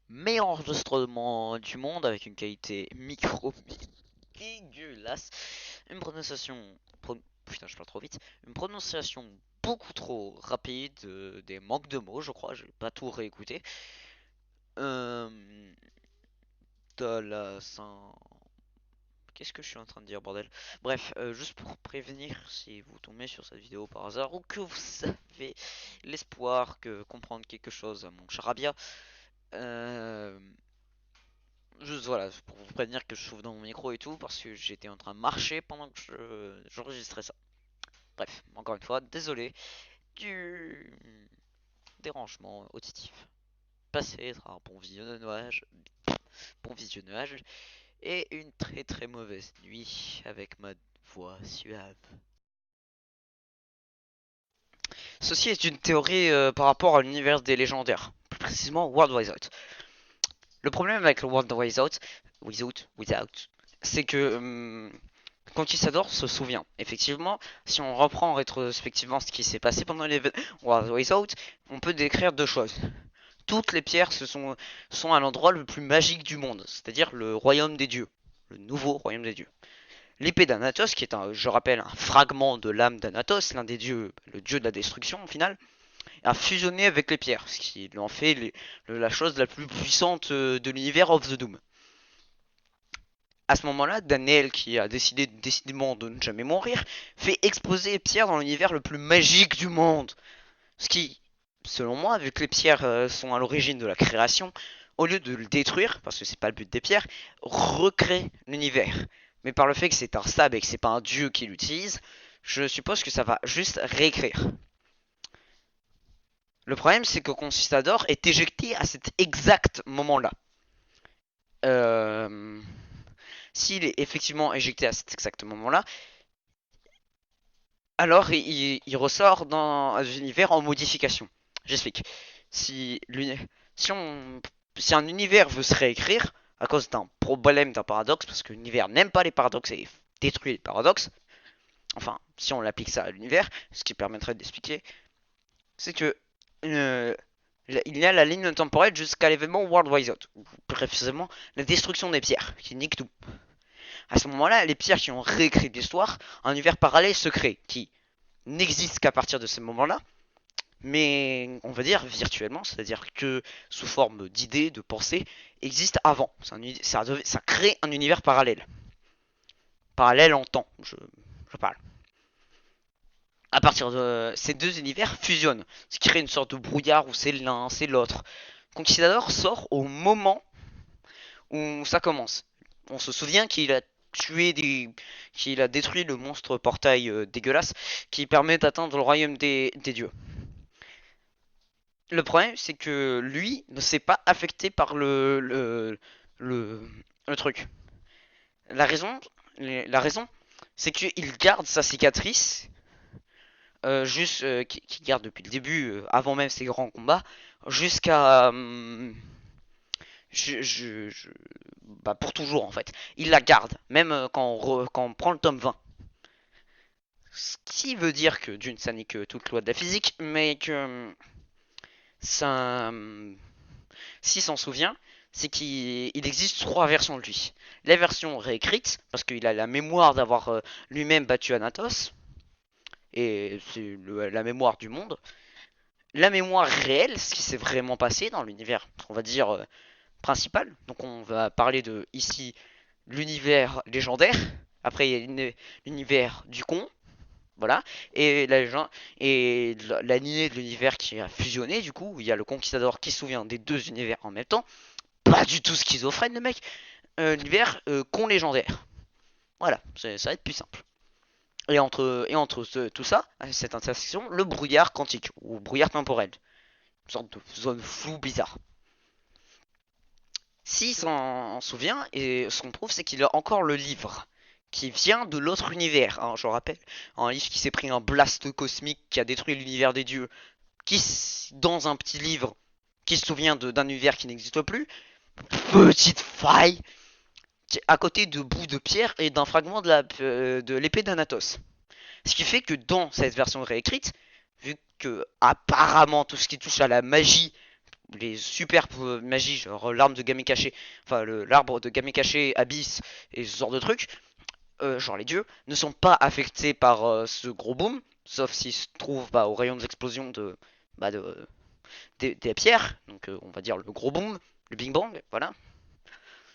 meilleur enregistrement du monde avec une qualité micro dégueulasse, une prononciation, putain je parle trop vite, une prononciation beaucoup trop rapide, des manques de mots je crois, j'ai pas tout réécouté, euh, de la Saint... Qu'est-ce que je suis en train de dire bordel? Bref, juste pour prévenir si vous tombez sur cette vidéo par hasard ou que vous avez l'espoir que comprendre quelque chose à mon charabia, euh, juste voilà, pour vous prévenir que je souffle dans mon micro et tout, parce que j'étais en train de marcher pendant que j'enregistrais ça. Bref, encore une fois, désolé du dérangement auditif. Passez un bon visionnage et une très très mauvaise nuit avec ma voix suave. Ceci est une théorie par rapport à l'univers des légendaires, plus précisément World Without. Le problème avec le World Without, c'est que Conquistador se souvient. Effectivement, si on reprend rétrospectivement ce qui s'est passé pendant les World Without, on peut décrire deux choses. Toutes les pierres sont à l'endroit le plus magique du monde, c'est-à-dire le royaume des dieux, le nouveau royaume des dieux. L'épée d'Anatos, qui est je rappelle, un fragment de l'âme d'Anatos, l'un des dieux, le dieu de la destruction au final, a fusionné avec les pierres, ce qui en fait la chose la plus puissante de l'univers of the Doom. À ce moment-là, Daniel, qui a décidé décidément de ne jamais mourir, fait exploser les pierres dans l'univers le plus magique du monde. Ce qui, selon moi, vu que les pierres sont à l'origine de la création, au lieu de le détruire, parce que c'est pas le but des pierres, recrée l'univers. Mais par le fait que c'est un stab et que c'est pas un dieu qui l'utilise, je suppose que ça va juste réécrire. Le problème, c'est que Conquistador est éjecté à cet exact moment-là. Euh, S'il est effectivement éjecté à cet exact moment-là, alors il ressort dans l'univers en modification. J'explique. Si, si, on, si un univers veut se réécrire à cause d'un problème, d'un paradoxe, parce que l'univers n'aime pas les paradoxes et détruit les paradoxes, enfin, si on l'applique ça à l'univers, ce qui permettrait d'expliquer, c'est que euh, il y a la ligne temporelle jusqu'à l'événement World Wide Out, ou précisément la destruction des pierres, qui nique tout. À ce moment-là, les pierres qui ont réécrit l'histoire, un univers parallèle se crée, qui n'existe qu'à partir de ce moment-là, mais on va dire virtuellement, c'est-à-dire que sous forme d'idées, de pensées, existe avant. Ça crée un univers parallèle. Parallèle en temps, je parle. À partir de ces deux univers fusionnent, ce qui crée une sorte de brouillard où c'est l'un, c'est l'autre. Conquistador sort au moment où ça commence. On se souvient qu'il a qu'il a détruit le monstre portail dégueulasse qui permet d'atteindre le royaume des dieux. Le problème, c'est que lui ne s'est pas affecté par le, le truc. La raison, la raison, c'est qu'il garde sa cicatrice, qui garde depuis le début, avant même ses grands combats, jusqu'à, bah pour toujours en fait. Il la garde, même quand on prend le tome 20. Ce qui veut dire que d'une, ça n'est que toute loi de la physique, mais que ça, s'il s'en souvient, c'est qu'il existe trois versions de lui. La version réécrite, parce qu'il a la mémoire d'avoir lui-même battu Anatos, et c'est la mémoire du monde. La mémoire réelle, ce qui s'est vraiment passé dans l'univers, on va dire, principal. Donc on va parler de, ici, l'univers légendaire. Après, il y a l'univers du con, voilà. Et la lignée de l'univers qui a fusionné, du coup, il y a le conquistador qui se souvient des deux univers en même temps. Pas du tout schizophrène, le mec. L'univers con légendaire. Voilà, ça va être plus simple. Et entre tout ça, cette intersection, le brouillard quantique, ou brouillard temporel. Une sorte de zone floue bizarre. S'il s'en souvient, et ce qu'on trouve, c'est qu'il a encore le livre, qui vient de l'autre univers, hein, je rappelle. Un livre qui s'est pris un blast cosmique qui a détruit l'univers des dieux, qui, dans un petit livre, qui se souvient d'un univers qui n'existe plus. Petite faille à côté de bouts de pierre et d'un fragment de l'épée d'Anatos. Ce qui fait que dans cette version réécrite, vu que apparemment tout ce qui touche à la magie les super magies, genre l'arme de Gamekashi, enfin l'arbre de Gamekashi, Abyss et ce genre de trucs, genre les dieux, ne sont pas affectés par ce gros boom, sauf s'ils se trouvent au rayon des explosions bah, de des pierres, donc on va dire le gros boom, le Big Bang, voilà.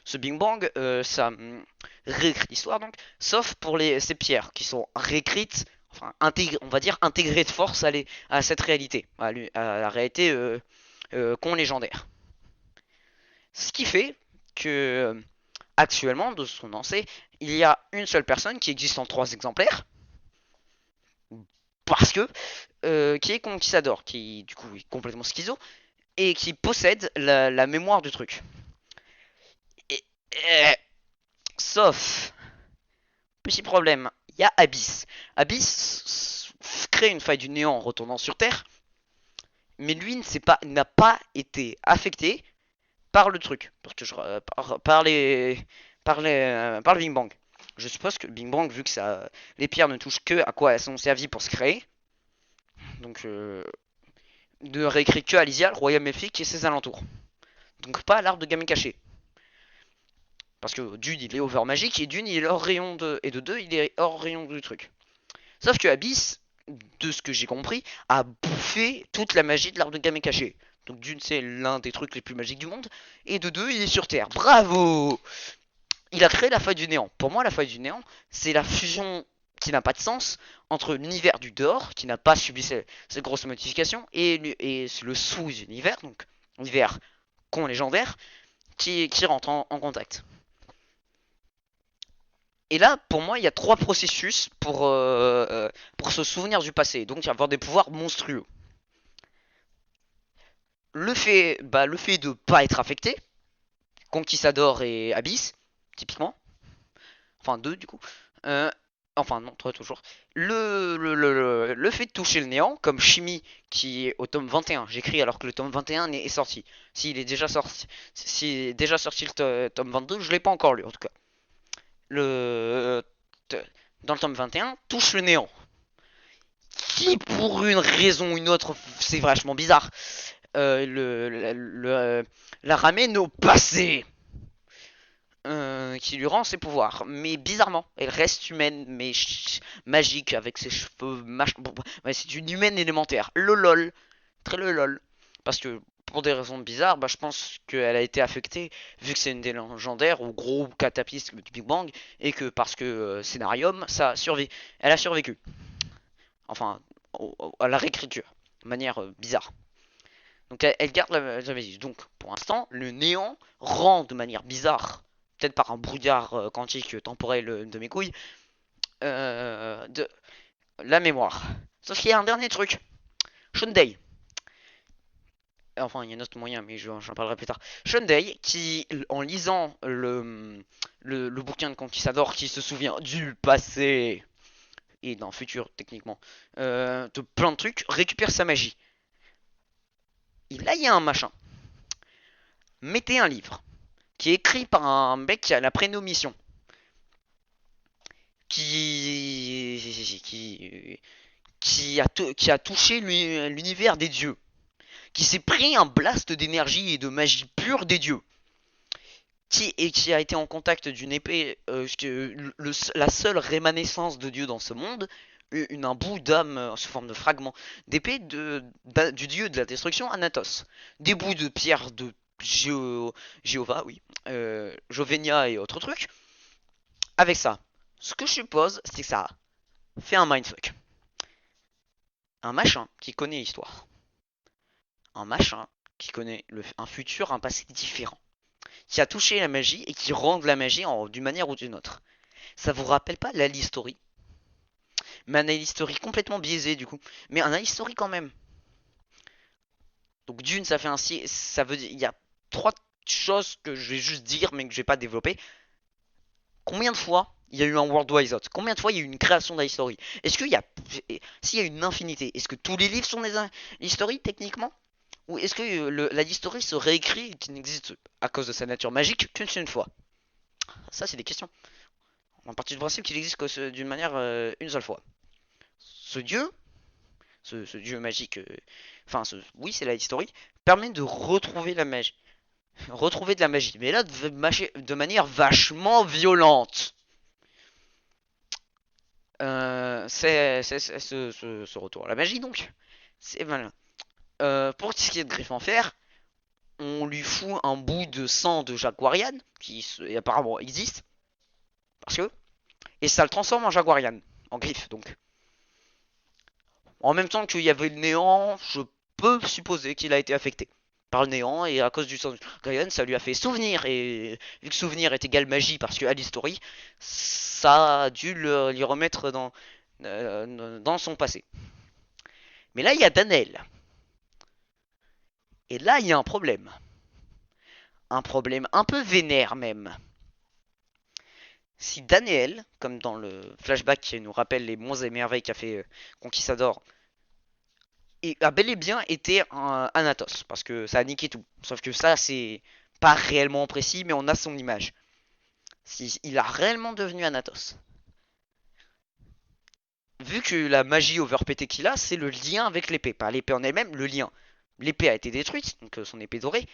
Ce Big Bang, ça réécrit l'histoire donc, sauf pour ces pierres qui sont réécrites, enfin on va dire intégrées de force à cette réalité, à la réalité qu'ont légendaire. Ce qui fait que actuellement, de ce qu'on en sait, il y a une seule personne qui existe en 3 exemplaires, parce que qui est Conquistador, qui du coup est complètement schizo et qui possède la mémoire du truc. Et, et- sauf petit problème, il y a Abyss. Abyss crée une faille du néant en retournant sur Terre, mais lui n'a pas été affecté par le truc, parce que par le Big Bang. Je suppose que le Big Bang, vu que les pierres ne touchent que à quoi elles sont servies pour se créer, donc ne réécrit que Alysia, le royaume elfique et ses alentours. Donc pas l'arbre de Gamekashi. Parce que d'une, il est over magique, et d'une, il est hors rayon et de deux, il est hors rayon du truc. Sauf que Abyss, de ce que j'ai compris, a bouffé toute la magie de l'arbre de Gamekashi. Donc d'une, c'est l'un des trucs les plus magiques du monde, et de deux, il est sur Terre. Bravo! Il a créé la faille du néant. Pour moi, la faille du néant, c'est la fusion qui n'a pas de sens entre l'univers du dehors, qui n'a pas subi ces grosses modifications, et le sous-univers, donc l'univers con légendaire, qui rentre en contact. Et là, pour moi, il y a 3 processus pour se souvenir du passé, donc avoir des pouvoirs monstrueux. Le fait de pas être affecté, Conquistador et Abyss, typiquement, enfin deux du coup, euh, enfin non, 3 toujours. Le fait de toucher le néant, comme Chimie qui est au tome 21, j'écris alors que le tome 21 est sorti. S'il est déjà sorti, le tome 22, je l'ai pas encore lu en tout cas. Le Dans le tome 21, touche le néant. Qui pour une raison ou une autre, c'est vachement bizarre, la ramène au passé, qui lui rend ses pouvoirs. Mais bizarrement, elle reste humaine, mais magique, avec ses cheveux. Ouais, c'est une humaine élémentaire. Le lol. Très le lol. Parce que pour des raisons bizarres, je pense qu'elle a été affectée, vu que c'est une des légendaires, au gros cataclysme du Big Bang, et que parce que Scénarium, elle a survécu. Enfin, à la réécriture. De manière bizarre. Donc elle garde la magie. Donc pour l'instant, le néant rend de manière bizarre, peut-être par un brouillard quantique temporel de mes couilles, de la mémoire. Sauf qu'il y a un dernier truc. Shundai. Enfin, il y a un autre moyen, mais j'en parlerai plus tard. Shundai, qui, en lisant le bouquin de Conquistador, qui se souvient du passé et d'un futur, techniquement, de plein de trucs, récupère sa magie. Et là, il y a un machin. Mettez un livre qui est écrit par un mec qui a la prénomission, qui qui a touché l'univers des dieux, qui s'est pris un blast d'énergie et de magie pure des dieux, qui a été en contact d'une épée, la seule rémanescence de Dieu dans ce monde, un bout d'âme sous forme de fragment d'épée du dieu de la destruction Anatos, des bouts de pierre de Jéhovah, oui, Jovenia et autres trucs. Avec ça, ce que je suppose, c'est que ça fait un mindfuck. Un machin qui connaît l'histoire. Un machin qui connaît un futur, un passé différent. Qui a touché la magie et qui rend la magie d'une manière ou d'une autre. Ça vous rappelle pas l'Alistory? Mais un Alistory complètement biaisé du coup. Mais un Alistory quand même. Donc d'une, ça fait ainsi. Ça veut dire. Il y a 3 choses que je vais juste dire mais que je vais pas développer. Combien de fois il y a eu un World Wide Out? Combien de fois il y a eu une création d'History? Est-ce qu'il y a. S'il y a une infinité, est-ce que tous les livres sont des History techniquement? Ou est-ce que la History se réécrit et qui n'existe à cause de sa nature magique qu'une seule fois? Ça, c'est des questions. On part du principe qu'il existe d'une manière une seule fois. Ce dieu, ce dieu magique, enfin, oui, c'est la History, permet de retrouver la magie. Retrouver de la magie. Mais là, de manière vachement violente. Ce retour à la magie, donc. C'est malin. Pour ce qui est de Griffe-en-Fer, on lui fout un bout de sang de Jaguarian, qui apparemment existe. Parce que. Et ça le transforme en Jaguarian. En griffe, donc. En même temps qu'il y avait le néant, je peux supposer qu'il a été affecté par le néant, et à cause du sang de Jaguarian, ça lui a fait souvenir, et vu que souvenir est égal magie, parce que à l'historie, ça a dû lui remettre dans son passé. Mais là, il y a Danel. Et là, il y a un problème. Un problème un peu vénère même. Si Daniel, comme dans le flashback qui nous rappelle les monts et merveilles qu'a fait Conquistador, a bel et bien été un Anatos, parce que ça a niqué tout. Sauf que ça, c'est pas réellement précis, mais on a son image. Si il a réellement devenu Anatos. Vu que la magie overpétée qu'il a, c'est le lien avec l'épée. Pas l'épée en elle-même, le lien. L'épée a été détruite, donc son épée dorée,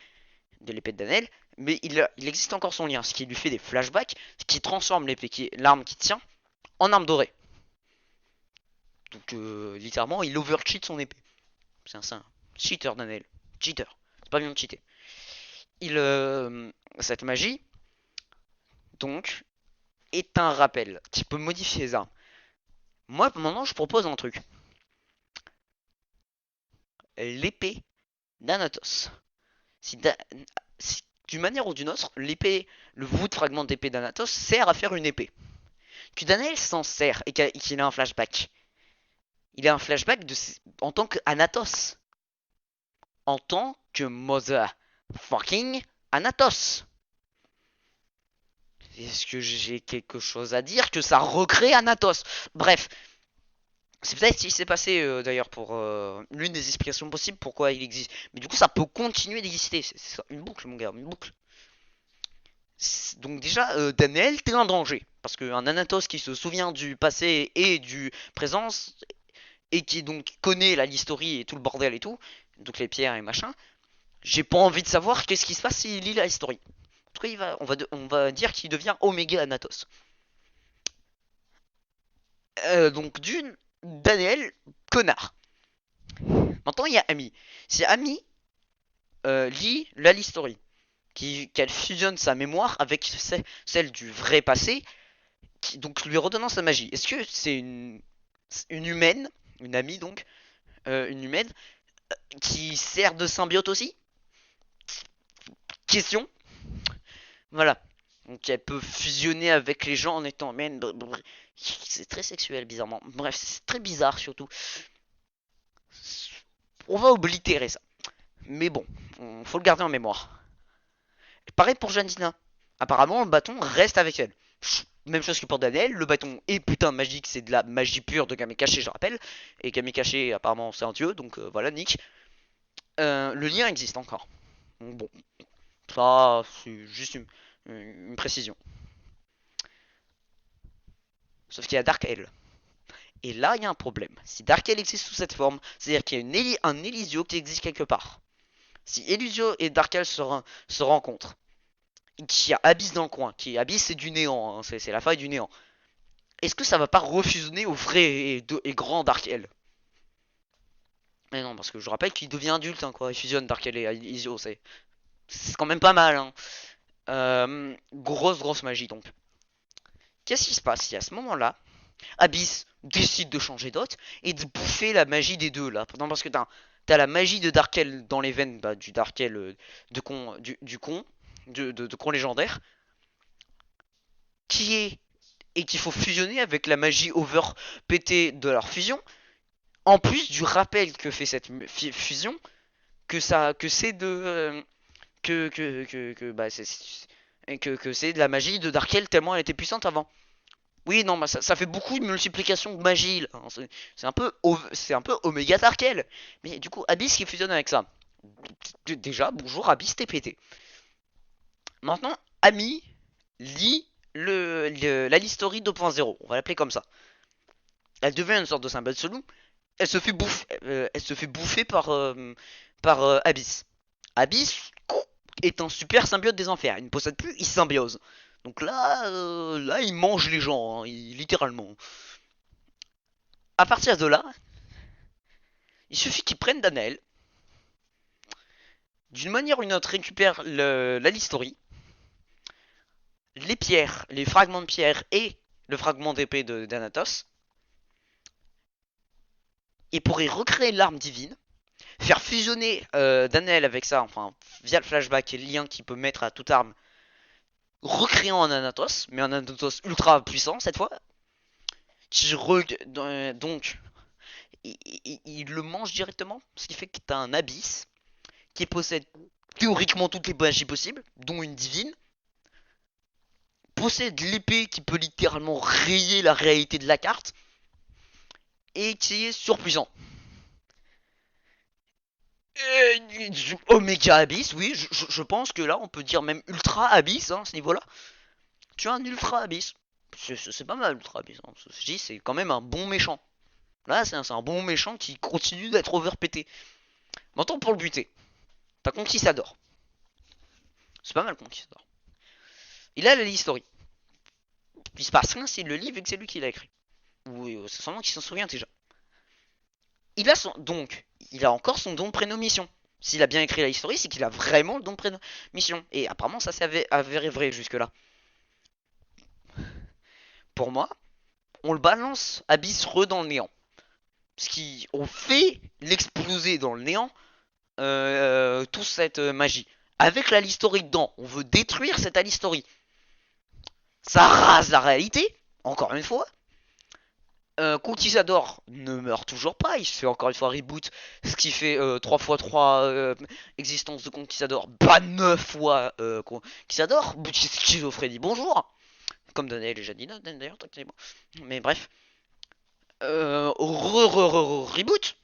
de l'épée de Daniel, mais il existe encore son lien, ce qui lui fait des flashbacks, ce qui transforme l'épée, l'arme qui tient, en arme dorée. Donc littéralement, il overcheat son épée. C'est un cheater, Daniel. Cheater. C'est pas bien de cheater. Cette magie, donc, est un rappel qui peut modifier les armes. Moi, maintenant, je propose un truc. L'épée d'Anatos. Si d'une manière ou d'une autre, l'épée, le bout de fragment d'épée d'Anatos sert à faire une épée. Que Daniel s'en sert et qu'il a un flashback. Il a un flashback en tant qu'Anatos. En tant que Mother fucking Anatos. Est-ce que j'ai quelque chose à dire que ça recrée Anatos? Bref, c'est peut-être ce qui s'est passé d'ailleurs pour l'une des explications possibles pourquoi il existe. Mais du coup, ça peut continuer d'exister. C'est une boucle, mon gars, une boucle. Donc déjà, Daniel, t'es un danger. Parce qu'un Anatos qui se souvient du passé et du présent, et qui donc connaît l'histoire et tout le bordel et tout, donc les pierres et machin, j'ai pas envie de savoir qu'est-ce qui se passe s'il lit la histoire. En tout cas, on va dire qu'il devient Omega Anatos. Donc d'une, Daniel, connard. Maintenant, il y a Ami. Si Ami lit la story, qu'elle fusionne sa mémoire avec celle du vrai passé, donc lui redonnant sa magie. Est-ce que c'est une humaine, une amie donc, une humaine, qui sert de symbiote aussi? Question. Voilà. Donc elle peut fusionner avec les gens en étant humaine. C'est très sexuel bizarrement. Bref, c'est très bizarre surtout. On va oblitérer ça. Mais bon, faut le garder en mémoire. Pareil pour Janina. Apparemment, le bâton reste avec elle. Même chose que pour Daniel, le bâton est putain magique, c'est de la magie pure de Kamikaze, je rappelle. Et Kamikaze, apparemment, c'est un dieu, donc voilà, Nick. Le lien existe encore. Donc bon, ça, c'est juste une précision. Sauf qu'il y a Dark Hell. Et là, il y a un problème. Si Dark Hell existe sous cette forme, c'est-à-dire qu'il y a un Elisio qui existe quelque part. Si Elisio et Dark Hell se rencontrent, qu'il y a Abyss dans le coin, qui Abyss c'est du néant, hein, c'est la faille du néant. Est-ce que ça va pas refusionner au vrai et grand Dark Hell? Mais non, parce que je rappelle qu'il devient adulte, hein, quoi. Il fusionne Dark Hell et Elisio, c'est quand même pas mal, hein. Grosse magie donc. Qu'est-ce qui se passe si à ce moment-là, Abyss décide de changer d'hôte et de bouffer la magie des deux là? Non, parce que t'as la magie de Darkel dans les veines du Darkel de con, du con, de con légendaire, qui est et qu'il faut fusionner avec la magie over pétée de leur fusion. En plus du rappel que fait cette fusion, que c'est de bah que c'est de la magie de Darkel tellement elle était puissante avant. Oui, non, bah ça fait beaucoup de multiplication de magie là. C'est un peu Omega Darkel. Mais du coup, Abyss qui fusionne avec ça. Déjà, bonjour Abyss TPT. Maintenant, Ami lit la Listory 2.0. On va l'appeler comme ça. Elle devient une sorte de symbole selon. elle se fait bouffer par Abyss. Abyss est un super symbiote des enfers. Il ne possède plus, il symbiose. Donc là, il mange les gens, hein, littéralement. À partir de là, il suffit qu'ils prennent Danael. D'une manière ou d'une autre, récupère la Listory, les pierres, les fragments de pierre et le fragment d'épée de d'Anatos. Et pourrait recréer l'arme divine, faire fusionner Danael avec ça, enfin via le flashback et le lien qu'il peut mettre à toute arme, recréant un Anatos, mais un Anatos ultra puissant cette fois, qui donc il le mange directement, ce qui fait que t'as un abysse qui possède théoriquement toutes les magies possibles, dont une divine, possède l'épée qui peut littéralement rayer la réalité de la carte, et qui est surpuissant. Omega Abyss, oui, je pense que là on peut dire même Ultra Abyss, hein, à ce niveau-là. Tu as un Ultra Abyss. C'est pas mal, Ultra Abyss. Hein. Je dis, c'est quand même un bon méchant. Là, c'est un bon méchant qui continue d'être overpété. Maintenant, pour le buter, t'as Conquistador. C'est pas mal, Conquistador. Il a la History. Il se passe rien s'il le lit vu que c'est lui qui l'a écrit. Ou c'est seulement qu'il s'en souvient déjà. Il a son. Donc, il a encore son don de prénomission. S'il a bien écrit la History, c'est qu'il a vraiment le don de prénomission. Et apparemment, ça s'est avéré vrai jusque-là. Pour moi, on le balance Abyss re dans le néant. Ce qui on fait l'exploser dans le néant toute cette magie. Avec la Listory dedans, on veut détruire cette Alistory. Ça rase la réalité, encore une fois. Conquistador ne meurt toujours pas, il se fait encore une fois reboot, ce qui fait 3 x 3 existences de Conquistador, pas 9 fois Conquistador, schizophrénie, bonjour, comme Daniel et Janina d'ailleurs, mais bref, reboot,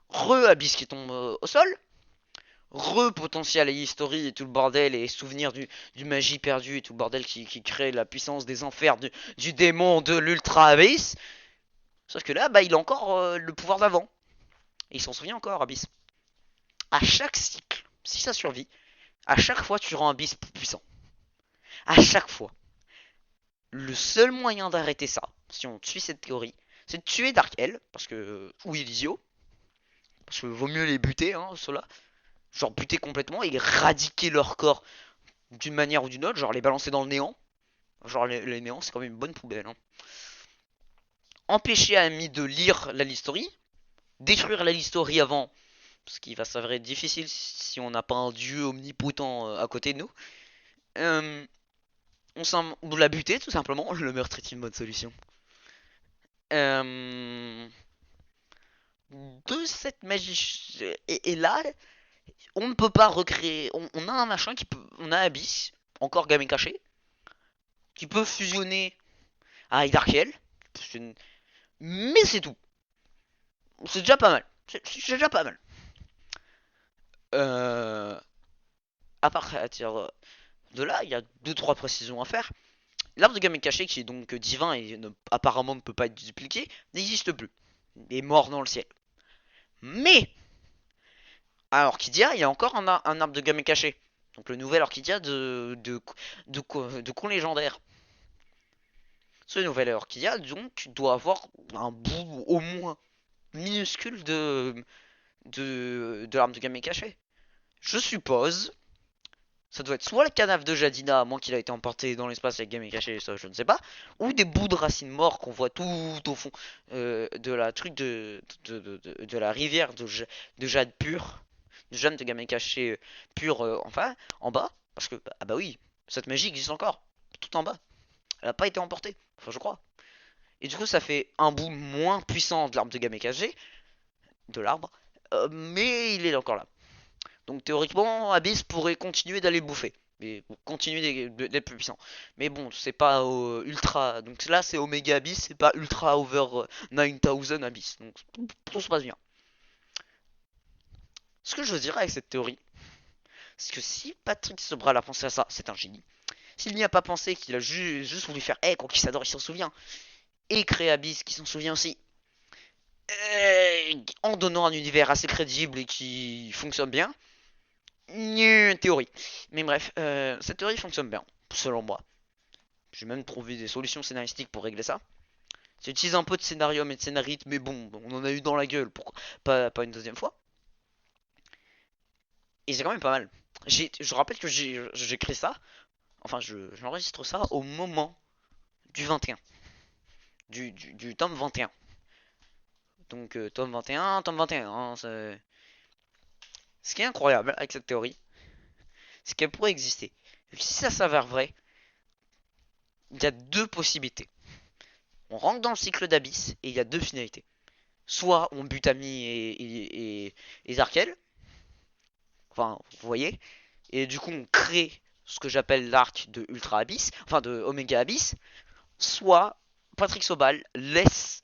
re-abyss qui tombe au sol, re-potentiel et history et tout le bordel et souvenir du magie perdue et tout le bordel qui crée la puissance des enfers du démon de l'ultra abyss. Sauf que là, bah, il a encore le pouvoir d'avant. Et il s'en souvient encore, Abyss. À chaque cycle, si ça survit, à chaque fois tu rends Abyss plus puissant. À chaque fois. Le seul moyen d'arrêter ça, si on suit cette théorie, c'est de tuer Dark Hell, parce que. Ou Elisio. Parce que vaut mieux les buter, hein, ceux-là. Genre buter complètement et éradiquer leur corps d'une manière ou d'une autre, genre les balancer dans le néant. Genre les néants, c'est quand même une bonne poubelle. Hein. Empêcher Ami de lire la Listory. Détruire la Listory avant, ce qui va s'avérer difficile si on n'a pas un dieu omnipotent à côté de nous. On l'a buté tout simplement. Le meurtre est une bonne solution. De cette magie. Et là, on ne peut pas recréer. On a un machin qui peut. On a Abyss, encore gamin caché, qui peut fusionner à Dark-Hell. Mais c'est tout. C'est déjà pas mal. C'est déjà pas mal. À partir de là, il y a 2-3 précisions à faire. L'arbre de gamme caché, qui est donc divin et apparemment ne peut pas être dupliqué, n'existe plus. Il est mort dans le ciel. Mais, à Orchidia, il y a encore un arbre de gamme caché. Donc le nouvel Orchidia de con légendaire. Ce nouvel Orchidia, donc, doit avoir un bout au moins minuscule de l'arbre de gamme caché. Je suppose. Ça doit être soit le cadavre de Jadina, à moins qu'il a été emporté dans l'espace avec Game caché, ça je ne sais pas, ou des bouts de racines morts qu'on voit tout au fond de la truc de la rivière de jade pur, de jade de Game caché pur, enfin, en bas, parce que, ah bah oui, cette magie existe encore, tout en bas, elle n'a pas été emportée, enfin je crois. Et du coup ça fait un bout moins puissant de l'arbre de Game caché, de l'arbre, mais il est encore là. Donc théoriquement, Abyss pourrait continuer d'aller bouffer. Mais continuer d'être plus puissant. Mais bon, c'est pas ultra. Donc là, c'est Omega Abyss, c'est pas ultra over 9000 Abyss. Donc tout se passe bien. Ce que je veux dire avec cette théorie, c'est que si Patrick Sobral a pensé à ça, c'est un génie. S'il n'y a pas pensé, qu'il a juste voulu faire Conquistador, il s'en souvient. Et créer Abyss, qui s'en souvient aussi. en donnant un univers assez crédible et qui fonctionne bien. Théorie. Mais bref, cette théorie fonctionne bien, selon moi. J'ai même trouvé des solutions scénaristiques pour régler ça. J'utilise un peu de scénarium et de scénarite, mais bon, on en a eu dans la gueule, pourquoi pas une deuxième fois. Et c'est quand même pas mal. Je rappelle que j'ai créé ça, enfin j'enregistre ça au moment du 21, du tome 21. Donc tome 21, tome 21. Hein, ce qui est incroyable avec cette théorie, c'est qu'elle pourrait exister. Si ça s'avère vrai, il y a deux possibilités. On rentre dans le cycle d'Abyss et il y a deux finalités. Soit on bute Ami et Zarkel, enfin vous voyez, et du coup on crée ce que j'appelle l'arc de Ultra Abyss, enfin de Omega Abyss, soit Patrick Sobal laisse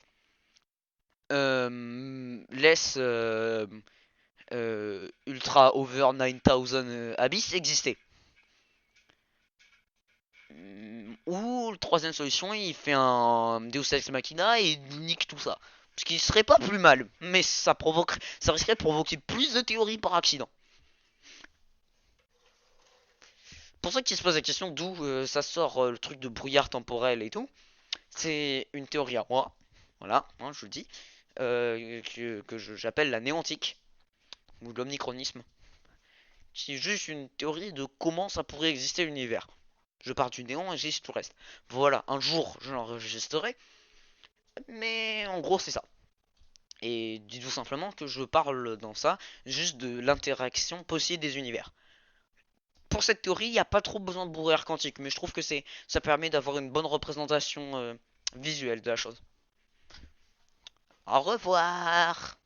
Ultra Over 9000 Abyss exister. Ou la troisième solution, il fait un Deus Ex Machina et il nique tout ça. Ce qui serait pas plus mal, mais ça risquerait de provoquer plus de théories par accident. Pour ceux qui se posent la question d'où ça sort le truc de brouillard temporel et tout, c'est une théorie à moi, voilà, hein, je le dis, que j'appelle la néantique, ou l'omnichronisme, qui est juste une théorie de comment ça pourrait exister l'univers. Je pars du néant et j'existe tout le reste. Voilà, un jour je l'enregistrerai, mais en gros c'est ça. Et dis tout simplement que je parle dans ça juste de l'interaction possible des univers. Pour cette théorie, il n'y a pas trop besoin de brouillard quantique, mais je trouve que ça permet d'avoir une bonne représentation visuelle de la chose. Au revoir.